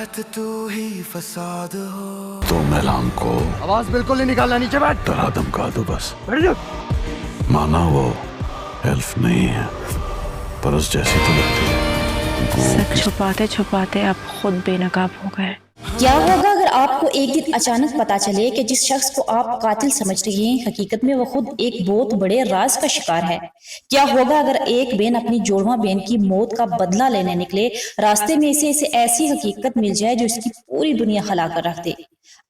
रात तू ही फसाद हो। तुम इल्हाम को आवाज बिल्कुल नहीं निकालना, नीचे बैठ। डरा धमका दो बस। बैठ जा। माना वो एल्फ नहीं है पर उस जैसी तो लगती है। सच छुपाते छुपाते आप खुद बेनकाब हो गए। क्या होगा अगर आपको एक दिन अचानक पता चले कि जिस शख्स को आप कातिल समझ रहे हैं हकीकत में वो खुद एक बहुत बड़े राज का शिकार है। क्या होगा अगर एक बहन अपनी जोड़वा बहन की मौत का बदला लेने निकले, रास्ते में इसे ऐसी हकीकत मिल जाए जो इसकी पूरी दुनिया हिला कर रख दे।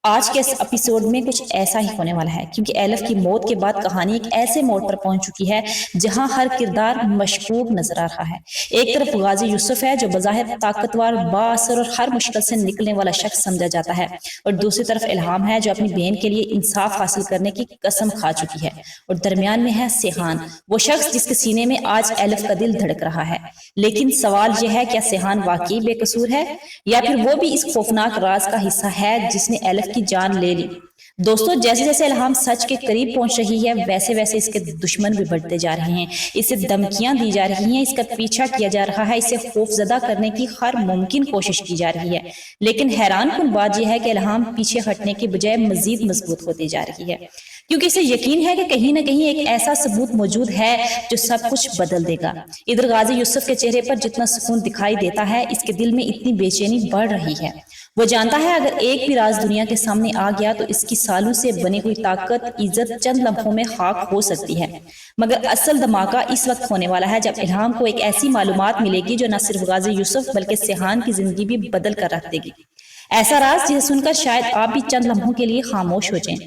आज के इस एपिसोड में कुछ ऐसा ही होने वाला है, क्योंकि एलिफ की मौत के बाद कहानी एक ऐसे मोड़ पर पहुंच चुकी है जहां हर किरदार मशकूक नजर आ रहा है। एक तरफ गाजी यूसुफ है जो बज़ाहिर ताकतवर, बाअसर और हर मुश्किल से निकलने वाला शख्स समझा जाता है, और दूसरी तरफ इल्हाम है जो अपनी बहन के लिए इंसाफ हासिल करने की कसम खा चुकी है, और दरमियान में है सेहान, वो शख्स जिसके सीने में आज एलिफ का दिल धड़क रहा है। लेकिन सवाल यह है, क्या सेहान वाकई बेकसूर है या फिर वो भी इस खौफनाक राज का हिस्सा है जिसने एलिफ की जान ले ली। दोस्तों, जैसे जैसे इल्हाम सच के करीब पहुंच रही है वैसे वैसे इसके दुश्मन भी बढ़ते जा रहे हैं, इसे धमकियां दी जा रही हैं, इसका पीछा किया जा रहा है, इसे खौफजदा करने की हर मुमकिन कोशिश की जा रही है। लेकिन हैरानकुन बात यह है कि इल्हाम पीछे हटने की बजाय मजीद मजबूत होती जा रही है, क्योंकि इसे यकीन है कि कहीं न कहीं एक ऐसा सबूत मौजूद है जो सब कुछ बदल देगा। इधर गाजी यूसुफ के चेहरे पर जितना सुकून दिखाई देता है, इसके दिल में इतनी बेचैनी बढ़ रही है। वो जानता है अगर एक भी राज दुनिया के सामने आ गया तो इसकी सालों से बनी हुई ताकत, इज्जत चंद लम्हों में खाक हो सकती है। मगर असल धमाका इस वक्त होने वाला है जब इल्हाम को एक ऐसी मालूमात मिलेगी जो न सिर्फ गाजी यूसुफ बल्कि सेहान की जिंदगी भी बदल कर रख देगी। ऐसा राज जिसे सुनकर शायद आप भी चंद लम्हों के लिए खामोश हो जाएं,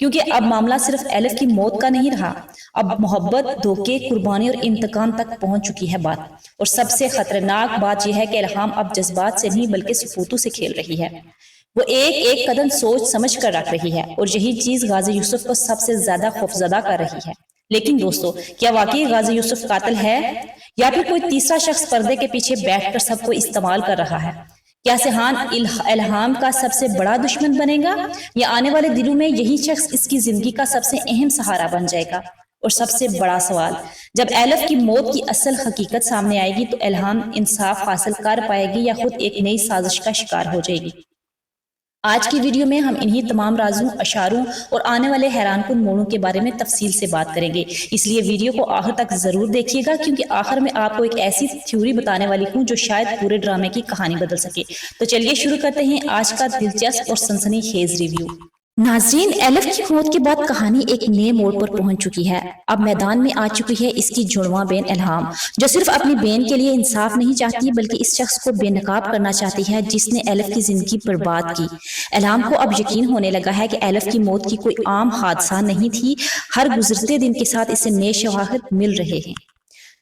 क्योंकि अब मामला सिर्फ एलिफ की मौत का नहीं रहा, अब मोहब्बत, धोखे, कुर्बानी और इंतकाम तक पहुंच चुकी है बात। और सबसे खतरनाक बात यह है कि इल्हाम अब जज्बात से नहीं बल्कि सबूतों से खेल रही है। वो एक एक कदम सोच समझ कर रख रही है, और यही चीज गाजी यूसुफ को सबसे ज्यादा खौफजदा कर रही है। लेकिन दोस्तों, क्या वाकई गाजी यूसुफ कातिल है या फिर कोई तीसरा शख्स पर्दे के पीछे बैठकर सबको इस्तेमाल कर रहा है? क्या सेहान इल्हाम का सबसे बड़ा दुश्मन बनेगा या आने वाले दिनों में यही शख्स इसकी जिंदगी का सबसे अहम सहारा बन जाएगा? और सबसे बड़ा सवाल, जब एलिफ की मौत की असल हकीकत सामने आएगी तो इल्हाम इंसाफ हासिल कर पाएगी या खुद एक नई साजिश का शिकार हो जाएगी? आज की वीडियो में हम इन्हीं तमाम राजों, अशारों और आने वाले हैरानकुन मोड़ों के बारे में तफसील से बात करेंगे, इसलिए वीडियो को आखिर तक जरूर देखिएगा, क्योंकि आखिर में आपको एक ऐसी थ्योरी बताने वाली हूँ जो शायद पूरे ड्रामे की कहानी बदल सके। तो चलिए शुरू करते हैं आज का दिलचस्प और सनसनीखेज रिव्यू। नाज़रीन, एलिफ की मौत के बाद कहानी एक नए मोड़ पर पहुंच चुकी है। अब मैदान में आ चुकी है इसकी जुड़वा बहन इल्हाम, जो सिर्फ अपनी बहन के लिए इंसाफ नहीं चाहती बल्कि इस शख्स को बेनकाब करना चाहती है जिसने एलिफ की जिंदगी बर्बाद की। इल्हाम को अब यकीन होने लगा है कि एलिफ की मौत की कोई आम हादसा नहीं थी, हर गुजरते दिन के साथ इसे नए शवाहिद मिल रहे हैं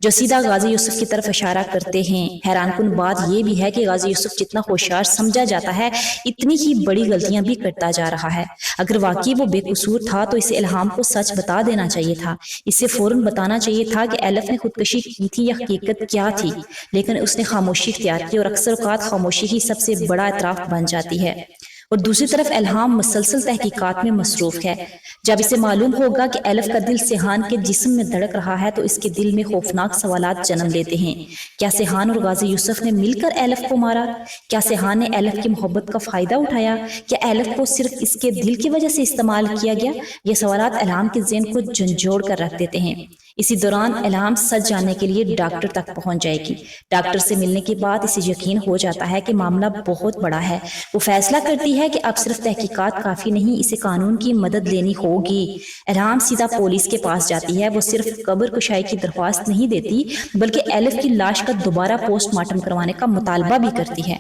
जो सीधा गाजी यूसुफ की तरफ इशारा करते हैं। हैरानकुन बात यह भी है कि गाजी यूसुफ जितना होशियार समझा जाता है इतनी ही बड़ी गलतियां भी करता जा रहा है। अगर वाकई वो बेकसूर था तो इसे इल्हाम को सच बता देना चाहिए था, इसे फौरन बताना चाहिए था कि एलिफ ने खुदकशी की थी या हकीकत क्या थी, लेकिन उसने खामोशी इख्तियार की, और अक्सर औकात खामोशी ही सबसे बड़ा एतराफ बन जाती है। और दूसरी तरफ इल्हाम मुसलसल तहकीकात में मसरूफ है। जब इसे मालूम होगा कि एलिफ का दिल सेहान के जिस्म में धड़क रहा है तो इसके दिल में खौफनाक सवालात जन्म लेते हैं। क्या सेहान और गाजी यूसुफ ने मिलकर एलिफ को मारा? क्या सेहान ने एलिफ की मोहब्बत का फायदा उठाया? क्या एलिफ को सिर्फ इसके दिल की वजह से इस्तेमाल किया गया? ये सवालात इल्हाम के ज़हन को झंझोड़ कर रख देते हैं। इसी दौरान इल्हाम सच जानने के लिए डॉक्टर तक पहुंच जाएगी। डॉक्टर से मिलने के बाद इसे यकीन हो जाता है कि मामला बहुत बड़ा है। वो फैसला करती है कि अब सिर्फ तहकीकात काफी नहीं, इसे कानून की मदद लेनी होगी। इल्हाम सीधा पुलिस के पास जाती है। वो सिर्फ कब्र कुशाई की दरख्वास्त नहीं देती बल्कि एलिफ की लाश का दोबारा पोस्टमार्टम करवाने का मुतालबा भी करती है।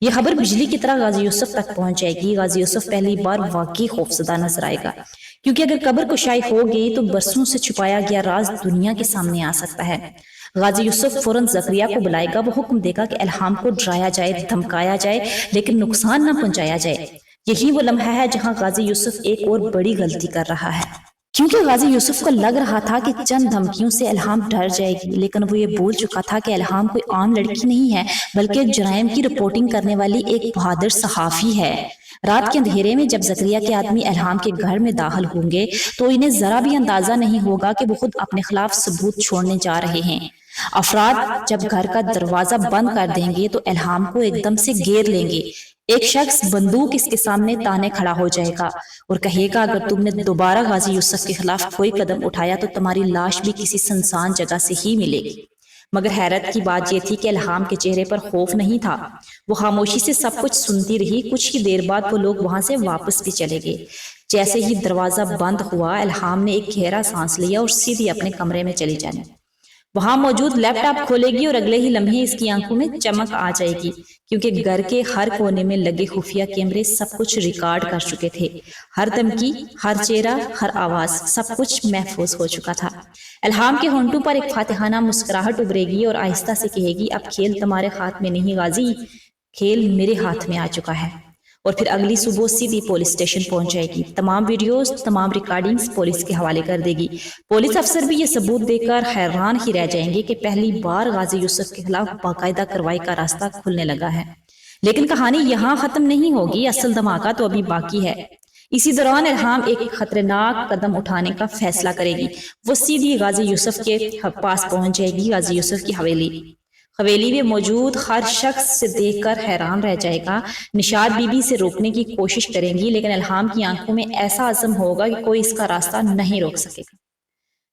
यह खबर बिजली की तरह गाजी यूसुफ तक पहुंच जाएगी। गाजी यूसुफ पहली बार वाकई खौफजदा नजर आएगा, क्योंकि अगर कब्र कुशाई हो गई तो बरसों से छुपाया गया राज दुनिया के सामने आ सकता है। गाजी यूसुफ फौरन ज़करिया को बुलाएगा। वो हुक्म देगा कि इल्हाम को डराया जाए, धमकाया जाए, लेकिन नुकसान न पहुंचाया जाए। यही वो लम्हा है जहां गाजी यूसुफ एक और बड़ी गलती कर रहा है, क्योंकि गाजी यूसुफ को लग रहा था कि चंद धमकियों से इल्हाम डर जाएगी, लेकिन वो ये भूल चुका था कि इल्हाम कोई आम लड़की नहीं है बल्कि जराइम की रिपोर्टिंग करने वाली एक बहादुर सहाफी है। रात के अंधेरे में जब ज़करिया के आदमी इल्हाम के घर में दाखिल होंगे तो इन्हें जरा भी अंदाजा नहीं होगा कि वो खुद अपने खिलाफ सबूत छोड़ने जा रहे हैं। अफराद जब घर का दरवाजा बंद कर देंगे तो इल्हाम को एकदम से घेर लेंगे। ایک شخص بندوق اس کے سامنے تانے کھڑا ہو جائے گا اور کہے گا اگر تم نے دوبارہ غازی یوسف کے خلاف کوئی قدم اٹھایا تو تمہاری لاش بھی کسی سنسان جگہ سے ہی ملے گی۔ مگر حیرت کی بات یہ تھی کہ الہام کے چہرے پر خوف نہیں تھا، وہ خاموشی سے سب کچھ سنتی رہی۔ کچھ ہی دیر بعد وہ لوگ وہاں سے واپس بھی چلے گئے۔ جیسے ہی دروازہ بند ہوا، الہام نے ایک گہرا سانس لیا اور سیدھی اپنے کمرے میں چلی جانے۔ وہاں موجود لیپ ٹاپ کھولے گی اور اگلے ہی لمحے اس کی آنکھوں میں چمک آ جائے گی، کیونکہ گھر کے ہر کونے میں لگے خفیہ کیمرے سب کچھ ریکارڈ کر چکے تھے۔ ہر دھمکی، ہر چہرہ، ہر آواز، سب کچھ محفوظ ہو چکا تھا۔ الہام کے ہونٹوں پر ایک فاتحانہ مسکراہٹ ابھرے گی اور آہستہ سے کہے گی، اب کھیل تمہارے ہاتھ میں نہیں غازی، کھیل میرے ہاتھ میں آ چکا ہے۔ اور پھر اگلی صبح سیدھی پولیس اسٹیشن پہنچ جائے گی، تمام ویڈیوز، تمام ریکارڈنگز پولیس کے حوالے کر دے گی۔ پولیس افسر بھی یہ ثبوت دے کر حیران ہی رہ جائیں گے کہ پہلی بار غازی یوسف کے خلاف باقاعدہ کارروائی کا راستہ کھلنے لگا ہے۔ لیکن کہانی یہاں ختم نہیں ہوگی، اصل دھماکہ تو ابھی باقی ہے۔ اسی دوران الہام ایک خطرناک قدم اٹھانے کا فیصلہ کرے گی۔ وہ سیدھی غازی یوسف کے پاس پہنچ جائے گی، غازی یوسف کی حویلی میں موجود ہر شخص سے دیکھ کر حیران رہ جائے گا۔ نشاد بی بی سے روکنے کی کوشش کریں گی، لیکن الہام کی آنکھوں میں ایسا عزم ہوگا کہ کوئی اس کا راستہ نہیں روک سکے گا۔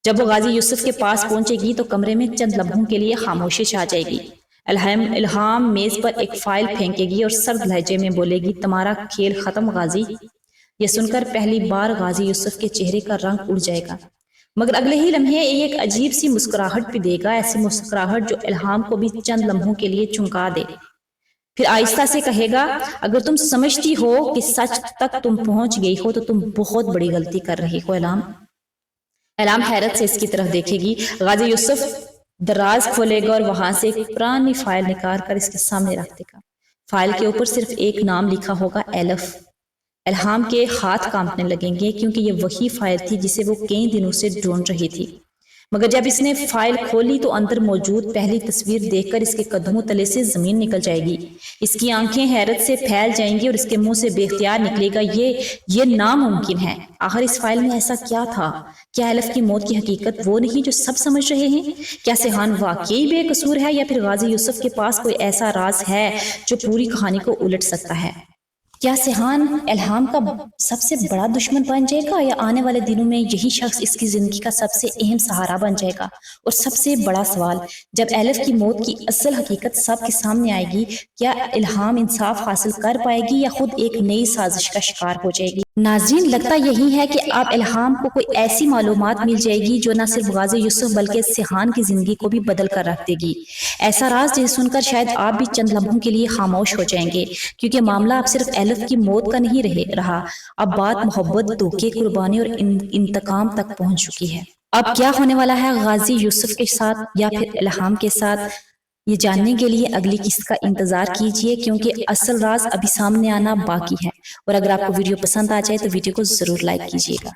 جب وہ غازی یوسف کے پاس پہنچے گی تو کمرے میں چند لمحوں کے لیے خاموشی چھا جائے گی۔ الہام میز پر ایک فائل پھینکے گی اور سرد لہجے میں بولے گی، تمہارا کھیل ختم غازی۔ یہ سن کر پہلی بار غازی یوسف کے چہرے کا رنگ اڑ جائے گا، مگر اگلے ہی لمحے ایک عجیب سی مسکراہٹ بھی دے گا، ایسی مسکراہٹ جو الہام کو بھی چند لمحوں کے لیے چونکا دے۔ پھر آہستہ سے کہے گا، اگر تم سمجھتی ہو کہ سچ تک تم پہنچ گئی ہو تو تم بہت بڑی غلطی کر رہی ہو الہام حیرت سے اس کی طرف دیکھے گی۔ غازی یوسف دراز کھولے گا اور وہاں سے ایک پرانی فائل نکال کر اس کے سامنے رکھ دے گا۔ فائل کے اوپر صرف ایک نام لکھا ہوگا، ایلف۔ الہام کے ہاتھ کانپنے لگیں گے کیونکہ یہ وہی فائل تھی جسے وہ کئی دنوں سے ڈھونڈ رہی تھی، مگر جب اس نے فائل کھولی تو اندر موجود پہلی تصویر دیکھ کر اس کے قدموں تلے سے زمین نکل جائے گی۔ اس کی آنکھیں حیرت سے پھیل جائیں گی اور اس کے منہ سے بے اختیار نکلے گا، یہ ناممکن ہے۔ آخر اس فائل میں ایسا کیا تھا؟ کیا ایلف کی موت کی حقیقت وہ نہیں جو سب سمجھ رہے ہیں؟ کیا سیحان واقعی بے قصور ہے یا پھر غازی یوسف کے پاس کوئی ایسا راز ہے جو پوری کہانی کو الٹ سکتا ہے؟ کیا سیحان الہام کا سب سے بڑا دشمن بن جائے گا یا آنے والے دنوں میں یہی شخص اس کی زندگی کا سب سے اہم سہارا بن جائے گا؟ اور سب سے بڑا سوال، جب ایلف کی موت کی اصل حقیقت سب کے سامنے آئے گی، کیا الہام انصاف حاصل کر پائے گی یا خود ایک نئی سازش کا شکار ہو جائے گی؟ ناظرین، لگتا یہی ہے کہ اب الہام کو کوئی ایسی معلومات مل جائے گی جو نہ صرف غازی یوسف بلکہ سیحان کی زندگی کو بھی بدل کر رکھ دے گی۔ ایسا راز جسے سن کر شاید آپ بھی چند لمحوں کے لیے خاموش ہو جائیں گے، کیونکہ معاملہ اب صرف ایلف کی موت کا نہیں رہا، اب بات محبت، دھوکے، قربانی اور انتقام تک پہنچ چکی ہے۔ اب کیا ہونے والا ہے غازی یوسف کے ساتھ یا پھر الہام کے ساتھ، یہ جاننے کے لیے اگلی قسط کا انتظار کیجئے، کیونکہ اصل راز ابھی سامنے آنا باقی ہے۔ اور اگر آپ کو ویڈیو پسند آ جائے تو ویڈیو کو ضرور لائک کیجئے گا۔